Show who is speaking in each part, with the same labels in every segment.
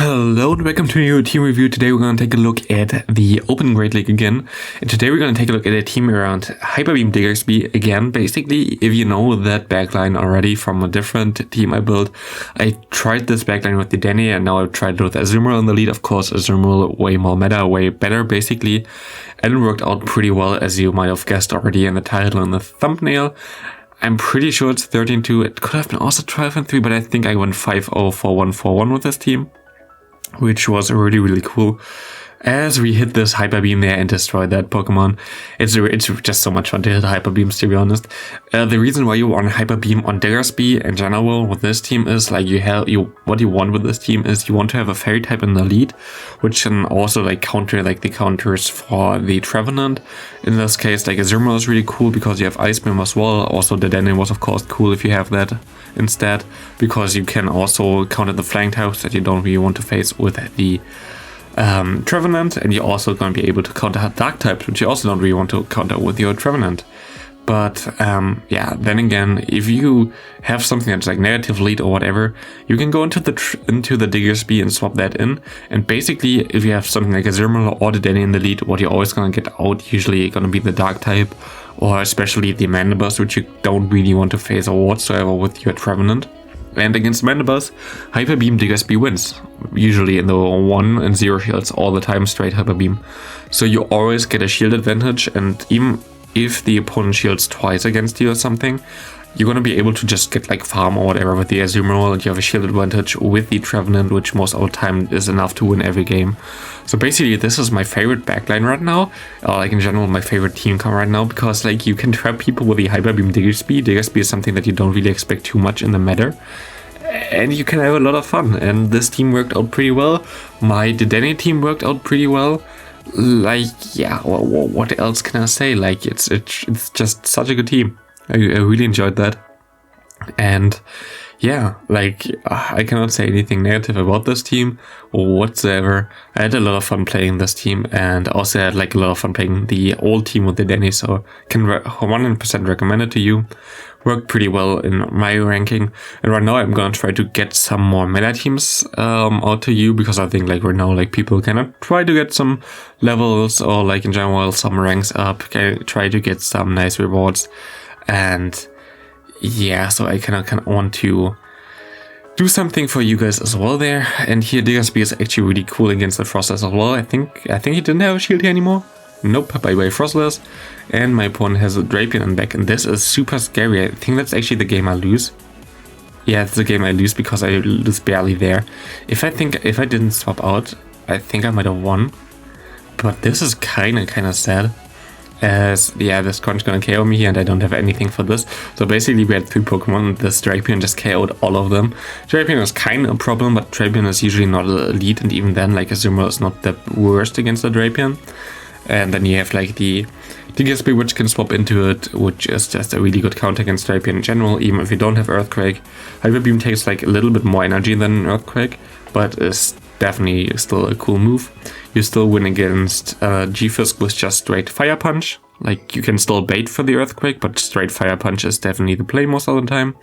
Speaker 1: Hello and welcome to a new team review. Today we're going to take a look at the Open Great League again. And today we're going to take a look at a team around Hyperbeam Diggersby again. Basically, if you know that backline already from a different team I built, I tried this backline with the Danny and now I've tried it with Azumarill in the lead. Of course, Azumarill way more meta, way better basically. And it worked out pretty well, as you might have guessed already in the title and the thumbnail. I'm pretty sure it's 13-2. It could have been also 12-3, but I think I went 5-0, 4-1, 4-1 with this team, which was really, really cool. As we hit this Hyper Beam there and destroyed that Pokemon. It's just so much fun to hit Hyper Beams, to be honest. The reason why you want Hyper Beam on Diggersby in general with this team is like what you want with this team is you want to have a Fairy type in the lead, which can also like counter like the counters for the Trevenant. In this case, like Azumarill is really cool because you have Ice Beam as well. Also the Danny was of course cool if you have that instead, because you can also counter the flying types that you don't really want to face with the Trevenant, and you're also going to be able to counter dark types, which you also don't really want to counter with your Trevenant. But yeah, then again, if you have something that's like negative lead or whatever, you can go into the Diggersby and swap that in. And basically, if you have something like a Azumarill or the Danny in the lead, what you're always going to get out usually going to be the dark type, or especially the Mandibus, which you don't really want to face or whatsoever with your Trevenant. And against Mandibus, Hyper Beam Diggersby wins, usually in the 1 and 0 shields all the time, straight Hyper Beam. So you always get a shield advantage, and even if the opponent shields twice against you or something, you're gonna be able to just get like farm or whatever with the Azumarill, and you have a shield advantage with the Trevenant, which most of the time is enough to win every game. So basically this is my favorite backline right now, or like in general my favorite team comp right now, because like you can trap people with the Hyper Beam Diggersby. Diggersby is something that you don't really expect too much in the meta, and you can have a lot of fun, and this team worked out pretty well. My Danny team worked out pretty well. Like, yeah, what else can I say? Like, it's just such a good team. I really enjoyed that. And yeah, like, I cannot say anything negative about this team whatsoever. I had a lot of fun playing this team, and also had like a lot of fun playing the old team with the Danny, so can 100% recommend it to you. Worked pretty well in my ranking, and right now I'm gonna try to get some more meta teams out to you, because I think like right now like people cannot try to get some levels or like in general some ranks up, try to get some nice rewards. And yeah, so I kind of want to do something for you guys as well there. And here Diggersby is actually really cool against the Frostless as well. I think he didn't have a shield here anymore. Nope, bye-bye Frostless. And my opponent has a Drapion on back, and this is super scary. I think that's actually the game I lose. Yeah, it's the game I lose because I lose barely there. If I didn't swap out, I think I might have won. But this is kind of sad. As yeah, this Crunch gonna KO me here, and I don't have anything for this. So basically we had 3 Pokemon, and this Drapion just KO'd all of them. Drapion is kind of a problem, but Drapion is usually not a elite, and even then like Azumarill is not the worst against the Drapion. And then you have like the Diggersby, which can swap into it, which is just a really good counter against Drapion in general, even if you don't have Earthquake. Hyper Beam takes like a little bit more energy than Earthquake, but is definitely still a cool move. You still win against G-Fisk with just straight Fire Punch. Like, you can still bait for the Earthquake, but straight Fire Punch is definitely the play most of the time.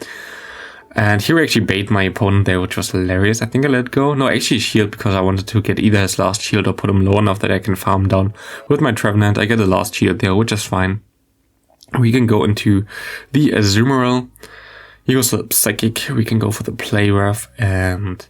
Speaker 1: And here I actually bait my opponent there, which was hilarious. I think I let go. No, actually shield, because I wanted to get either his last shield or put him low enough that I can farm down. With my Trevenant, I get the last shield there, which is fine. We can go into the Azumarill. He goes the Psychic. We can go for the Play Rough, and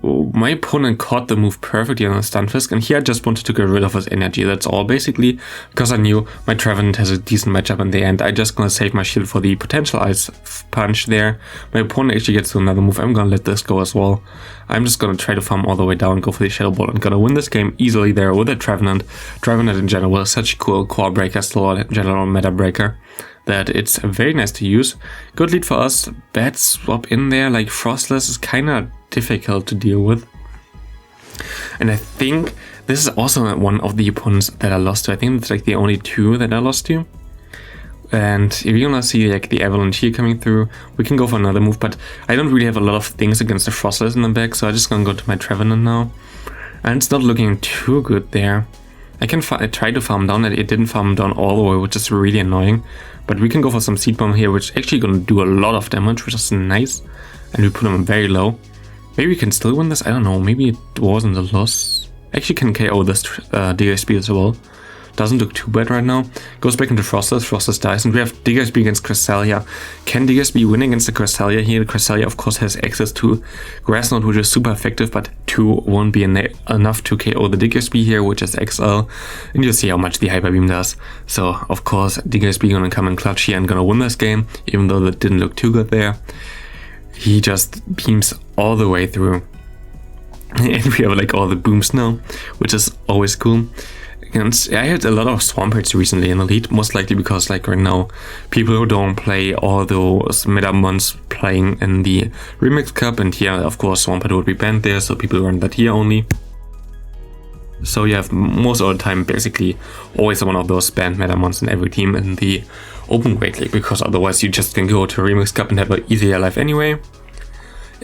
Speaker 1: my opponent caught the move perfectly on the Stunfisk, and here I just wanted to get rid of his energy, that's all basically, because I knew my Trevenant has a decent matchup in the end. I'm just gonna save my shield for the potential Ice Punch there. My opponent actually gets to another move. I'm gonna let this go as well. I'm just gonna try to farm all the way down, go for the Shadow Ball, and gonna win this game easily there with a Trevenant. Trevenant in general is such a cool core breaker, still in general meta breaker, that it's very nice to use. Good lead for us. Bad swap in there, like Frostless is kinda difficult to deal with. And I think this is also one of the opponents that I lost to. I think it's like the only 2 that I lost to. And if you're gonna see like the Avalanche here coming through, we can go for another move, but I don't really have a lot of things against the Frostless in the back, so I'm just gonna go to my Trevenant now. And it's not looking too good there. I try to farm down, and it didn't farm down all the way, which is really annoying. But we can go for some Seed Bomb here, which is actually gonna do a lot of damage, which is nice. And we put him very low. Maybe we can still win this, I don't know, maybe it wasn't a loss. Actually can KO this Diggersby as well. Doesn't look too bad right now. Goes back into Frosters, Frosters dies, and we have Diggersby against Cresselia. Can Diggersby win against the Cresselia here? The Cresselia of course has access to Grass Knot, which is super effective, but 2 won't be enough to KO the Diggersby here, which is XL. And you'll see how much the Hyper Beam does. So of course Diggersby gonna come in clutch here and gonna win this game, even though that didn't look too good there. He just beams all the way through. And we have like all the booms now, which is always cool. And I had a lot of Swampards recently in Elite, most likely because like right now, people who don't play all those meta mons playing in the Remix Cup, and here of course Swampert would be banned there, so people run that here only. So you have most of the time basically always one of those banned meta mons in every team in the Open Great League, because otherwise you just can go to Remix Cup and have an easier life anyway.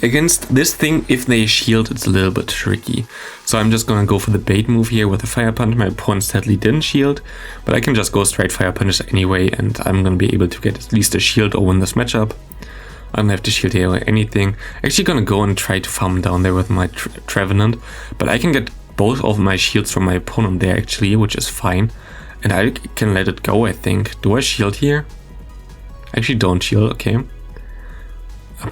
Speaker 1: Against this thing, if they shield, it's a little bit tricky. So I'm just gonna go for the bait move here with the Fire Punch. My opponent sadly didn't shield, but I can just go straight Fire Punch anyway, and I'm gonna be able to get at least a shield or win this matchup. I don't have to shield here or anything. Actually gonna go and try to farm down there with my Trevenant, but I can get both of my shields from my opponent there actually, which is fine. And I can let it go, I think. Do I shield here? Actually don't shield, okay.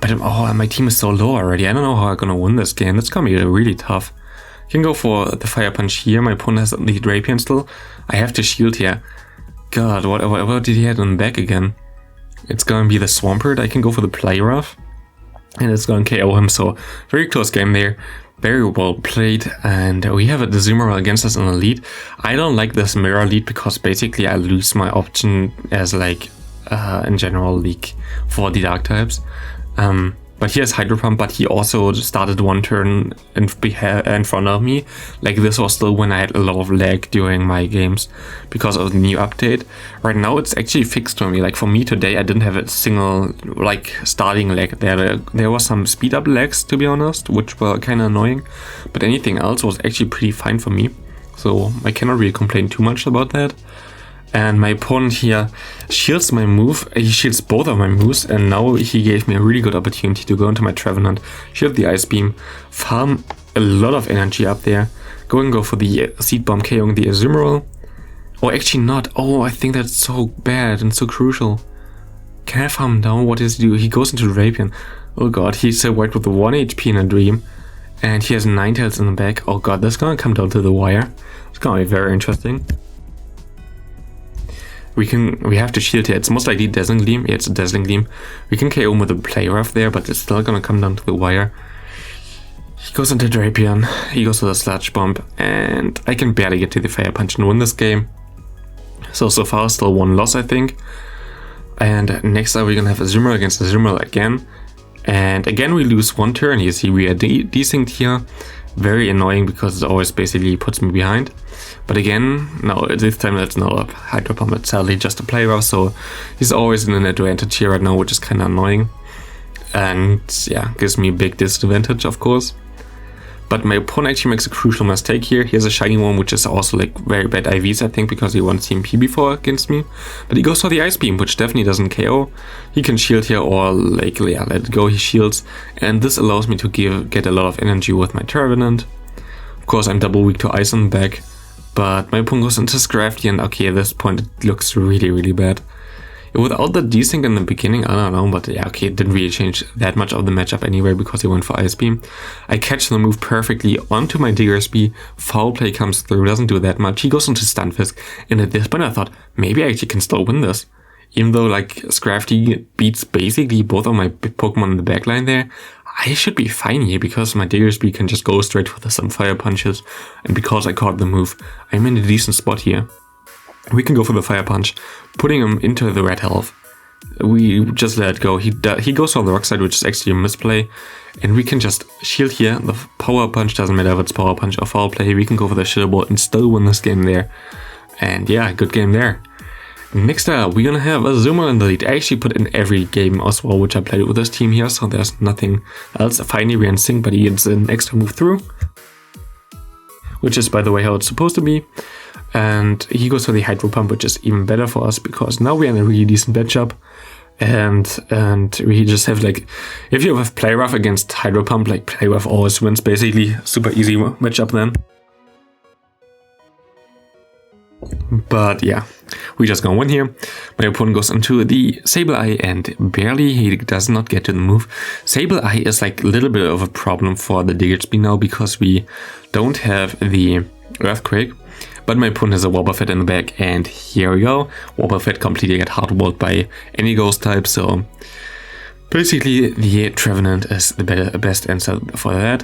Speaker 1: But oh, my team is so low already. I don't know how I'm gonna win this game. That's gonna be really tough. I can go for the Fire Punch here. My opponent has the Drapion still. I have to shield here. God, what did he have on the back again? It's gonna be the Swampert. I can go for the Play Rough, and it's gonna KO him. So very close game there. Very well played, and we have the Zoomer against us in Elite. I don't like this Mirror Lead because basically I lose my option as like in general league for the Dark types. But he has Hydro Pump, but he also started one turn in front of me. Like this was still when I had a lot of lag during my games because of the new update. Right now it's actually fixed for me. Like for me today I didn't have a single like starting lag there. There was some speed up lags to be honest, which were kind of annoying. But anything else was actually pretty fine for me. So I cannot really complain too much about that. And my opponent here shields my move, he shields both of my moves, and now he gave me a really good opportunity to go into my Trevenant, shield the Ice Beam, farm a lot of energy up there, go for the Seed Bomb KOing the Azumarill. Or actually not, oh I think that's so bad and so crucial. Can I farm down? What does he do? He goes into Drapion. Oh god, he's survived with 1 HP in a dream. And he has 9 tails in the back. Oh god, that's gonna come down to the wire. It's gonna be very interesting. We have to shield here. It's most likely Dazzling Gleam. Yeah, it's a Dazzling Gleam. We can KO with a Play Rough there, but it's still gonna come down to the wire. He goes into Drapion. He goes to the Sludge Bomb, and I can barely get to the Fire Punch and win this game. So far still 1 loss, I think. And next up we're gonna have Azumarill against Azumarill again. And again we lose 1 turn. You see we are desynced here. Very annoying because it always basically puts me behind. But again, no, this time it's not a Hydro Pump, it's sadly just a Play Rough, so he's always in an advantage here right now, which is kind of annoying. And yeah, gives me a big disadvantage, of course. But my opponent actually makes a crucial mistake here. He has a Shiny one, which is also like very bad IVs, I think, because he won TMP before against me. But he goes for the Ice Beam, which definitely doesn't KO. He can shield here or like, yeah, let it go, he shields. And this allows me to get a lot of energy with my Trevenant. Of course, I'm double weak to Ice on the back. But my opponent goes into Scrafty, and okay, at this point it looks really, really bad. Without the desync in the beginning, I don't know, but yeah, okay, it didn't really change that much of the matchup anyway because he went for Ice Beam. I catch the move perfectly onto my Diggersby, Foul Play comes through, doesn't do that much, he goes into Stunfisk, and at this point I thought, maybe I actually can still win this. Even though like Scrafty beats basically both of my Pokemon in the backline there, I should be fine here because my Diggersby can just go straight for some Fire Punches, and because I caught the move, I'm in a decent spot here. We can go for the Fire Punch, putting him into the red health. We just let it go. He goes for the Rock Slide, which is actually a misplay, and we can just shield here. The Power Punch doesn't matter if it's Power Punch or Foul Play. We can go for the Shield Ball and still win this game there. And yeah, good game there. Next up, we're gonna have Azumarill in the lead. I actually put in every game as well, which I played with this team here, so there's nothing else. Finally, NiRiain Sync, but he gets an extra move through, which is, by the way, how it's supposed to be. And he goes for the Hydro Pump, which is even better for us because now we're in a really decent matchup. and we just have like, if you have play rough against hydro pump, like play rough always wins basically. Super easy matchup then. But yeah, we just gonna win here. My opponent goes into the Sable Eye and barely he does not get to the move. Sable Eye is like a little bit of a problem for the Diggersby now because we don't have the Earthquake. But my opponent has a Wobbuffet in the back, and here we go. Wobbuffet completely get hardwalled by any ghost type, so basically the Trevenant is the best answer for that.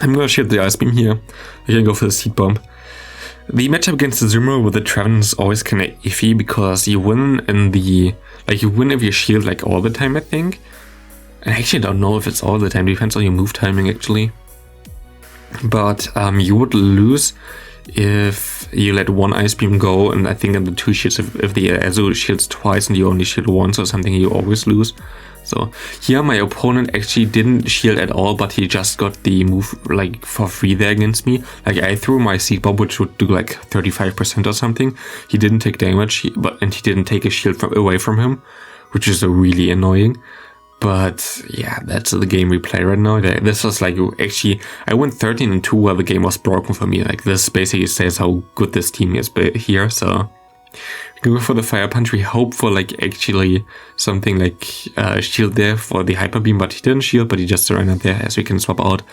Speaker 1: I'm gonna shield the Ice Beam here. I can go for the Seed Bomb. The matchup against the Zoomer with the Trevenant is always kinda iffy because you win in the, like you win if you shield like all the time, I think. I actually don't know if it's all the time, depends on your move timing actually. But you would lose if you let one Ice Beam go, and I think in the two shields, if the Azu shields twice and you only shield once or something, you always lose. So here my opponent actually didn't shield at all, but he just got the move like for free there against me. Like I threw my Seed Bomb, which would do like 35% or something. He didn't take damage, and he didn't take a shield away from him, which is really annoying. But yeah, that's the game we play right now. This was like, actually, I went 13-2 while the game was broken for me. Like this basically says how good this team is here. So we can go for the Fire Punch. We hope for like actually something like shield there for the Hyper Beam, but he didn't shield, but he just surrendered there as we can swap out.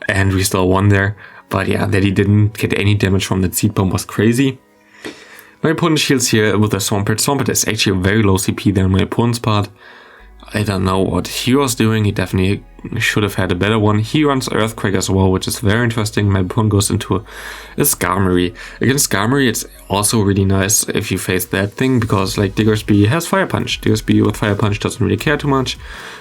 Speaker 1: And we still won there. But yeah, that he didn't get any damage from that Seed Bomb was crazy. My opponent shields here with a Swampert. Swampert is actually a very low CP there on my opponent's part. I don't know what he was doing, he definitely should have had a better one. He runs Earthquake as well, which is very interesting. My opponent goes into a Skarmory. Against Skarmory, it's also really nice if you face that thing, because like Diggersby has Fire Punch. Diggersby with Fire Punch doesn't really care too much.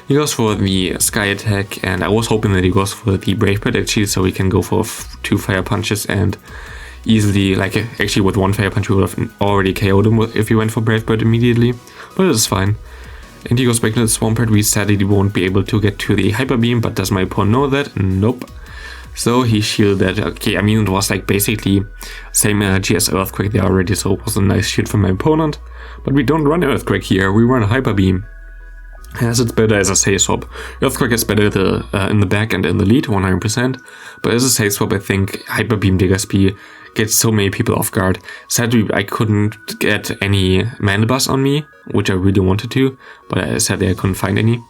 Speaker 1: He goes for the Sky Attack, and I was hoping that he goes for the Brave Bird actually, so we can go for 2 Fire Punches and easily, like actually with 1 Fire Punch we would have already KO'd him if he went for Brave Bird immediately, but it's fine. And he goes back to the Swampert. We sadly won't be able to get to the Hyper Beam, but does my opponent know that? Nope. So he shielded. Okay, I mean it was like basically same energy as Earthquake there already, so it was a nice shield from my opponent. But we don't run Earthquake here, we run Hyper Beam. As it's better as a Say Swap. Earthquake is better in the back and in the lead, 100%. But as a Say Swap, I think Hyper Beam Diggersby gets so many people off guard. Sadly, I couldn't get any Mandibus on me, which I really wanted to, but sadly I couldn't find any,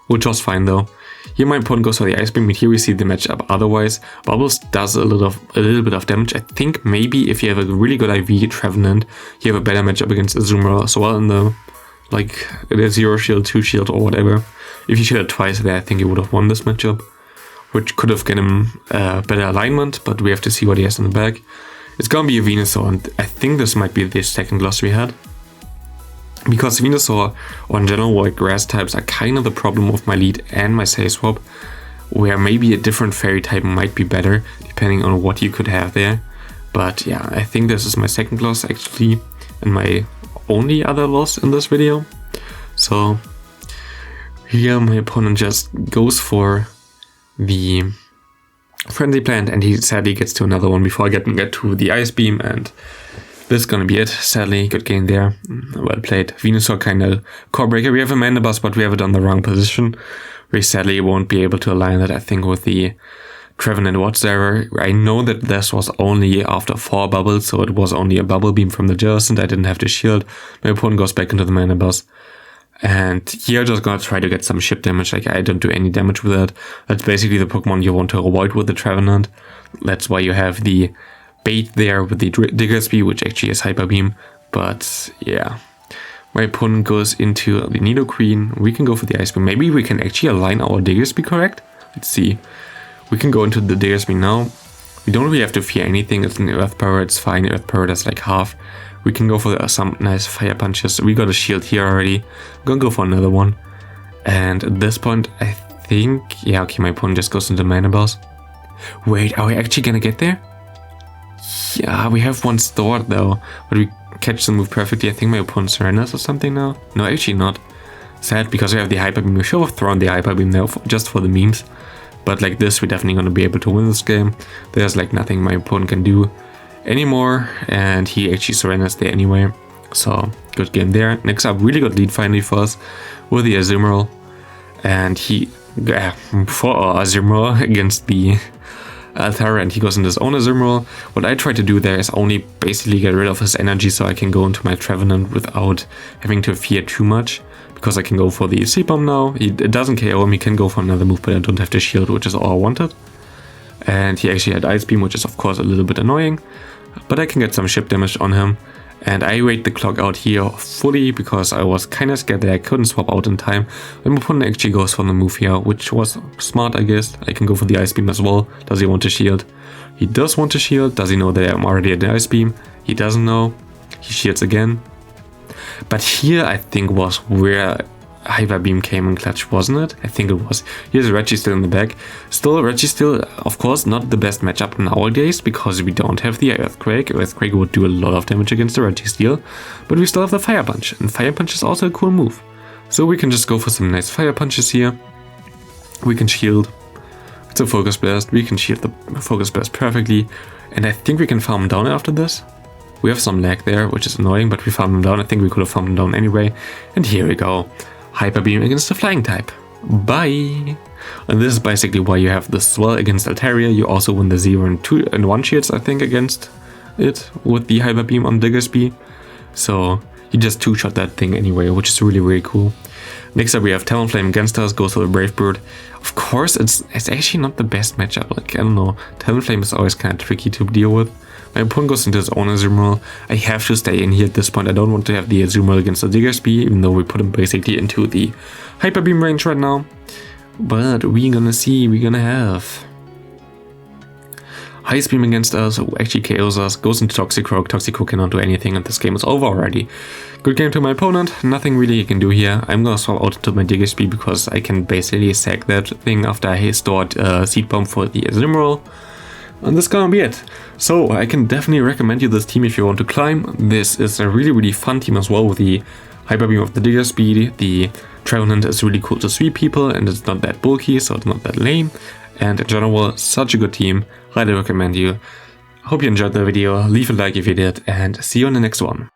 Speaker 1: which was fine though. Here my opponent goes for the Ice Beam, and here we see the matchup otherwise. Bubbles does a little bit of damage. I think maybe if you have a really good IV Trevenant, you have a better matchup against Azumarill as well in the, like, the 0 shield, 2 shield or whatever. If you shielded twice there, I think you would have won this matchup, which could have given him better alignment, but we have to see what he has in the back. It's gonna be a Venusaur, and I think this might be the second loss we had. Because Venusaur, or in general, like grass types, are kind of the problem with my lead and my Say Swap, where maybe a different fairy type might be better, depending on what you could have there. But yeah, I think this is my second loss actually, and my only other loss in this video. So here my opponent just goes for the Frenzy Plant, and he sadly gets to another one before I get to the Ice Beam, and this is gonna be it. Sadly, good game there. Well played. Venusaur kind of core breaker. We have a Mandibus, but we have it on the wrong position. We sadly won't be able to align that, I think, with the Trevenant whatsoever. I know that this was only after 4 bubbles, so it was only a bubble beam from the Jerson. I didn't have to shield. My opponent goes back into the Mandibus. And here I'm just gonna try to get some ship damage. Like, I don't do any damage with that. That's basically the Pokemon you want to avoid with the Trevenant. That's why you have the bait there with the Diggersby, which actually is Hyper Beam. But yeah, my opponent goes into the Nidoqueen. We can go for the Ice Beam. Maybe we can actually align our Diggersby correct. Let's see. We can go into the Diggersby now. We don't really have to fear anything. It's an Earth Power. It's fine. Earth Power does like half. We can go for some nice Fire Punches. We got a shield here already. I'm gonna go for another one. And at this point, I think, yeah, okay, my opponent just goes into Mandibus. Wait, are we actually gonna get there? Yeah, we have one stored though, but we catch the move perfectly. I think my opponent surrenders or something now. No, actually not. Sad, because we have the Hyper Beam. We should have thrown the Hyper Beam now just for the memes. But like this, we're definitely gonna be able to win this game. There's like nothing my opponent can do anymore, and he actually surrenders there anyway. So good game there. Next up, really good lead finally for us with the Azumarill, and he for Azumarill against the Althara, and he goes into his own Azumarill. What I try to do there is only basically get rid of his energy so I can go into my Trevenant without having to fear too much, because I can go for the Seed Bomb now. It doesn't KO him, he can go for another move, but I don't have to shield, which is all I wanted. And he actually had Ice Beam, which is of course a little bit annoying, but I can get some ship damage on him. And I wait the clock out here fully because I was kind of scared that I couldn't swap out in time. And my opponent actually goes for the move here, which was smart, I guess. I can go for the Ice Beam as well. Does he want to shield? He does want to shield. Does he know that I'm already at the Ice Beam? He doesn't know. He shields again. But here I think was where Hyper Beam came in clutch, wasn't it? I think it was. Here's Registeel in the back. Still, Registeel, of course, not the best matchup nowadays because we don't have the Earthquake. Earthquake would do a lot of damage against the Registeel, but we still have the Fire Punch, and Fire Punch is also a cool move. So we can just go for some nice Fire Punches here. We can shield. It's a Focus Blast. We can shield the Focus Blast perfectly, and I think we can farm him down after this. We have some lag there, which is annoying, but we farmed him down. I think we could have farmed him down anyway, and here we go. Hyper Beam against the Flying type. Bye! And this is basically why you have the Swell against Altaria. You also win the 0 and 2 and 1 shields, I think, against it with the Hyper Beam on Diggersby. So you just two-shot that thing anyway, which is really, really cool. Next up we have Talonflame against us, goes for the Brave Bird. Of course, it's actually not the best matchup. Like, I don't know, Talonflame is always kind of tricky to deal with. My opponent goes into his own Azumarill. I have to stay in here at this point. I don't want to have the Azumarill against the Diggersby, even though we put him basically into the Hyper Beam range right now. But we're gonna see, we're gonna have Ice Beam against us, who actually KOs us, goes into Toxicroak. Toxicroak cannot do anything, and this game is over already. Good game to my opponent, nothing really he can do here. I'm gonna swap out to my Diggersby because I can basically sack that thing after I stored Seed Bomb for the Azumarill. And this is gonna be it. So I can definitely recommend you this team if you want to climb. This is a really, really fun team as well with the Hyper Beam of the Diggersby. The Trevenant is really cool to sweep people and it's not that bulky, so it's not that lame. And in general, such a good team. Highly recommend you. Hope you enjoyed the video. Leave a like if you did and see you in the next one.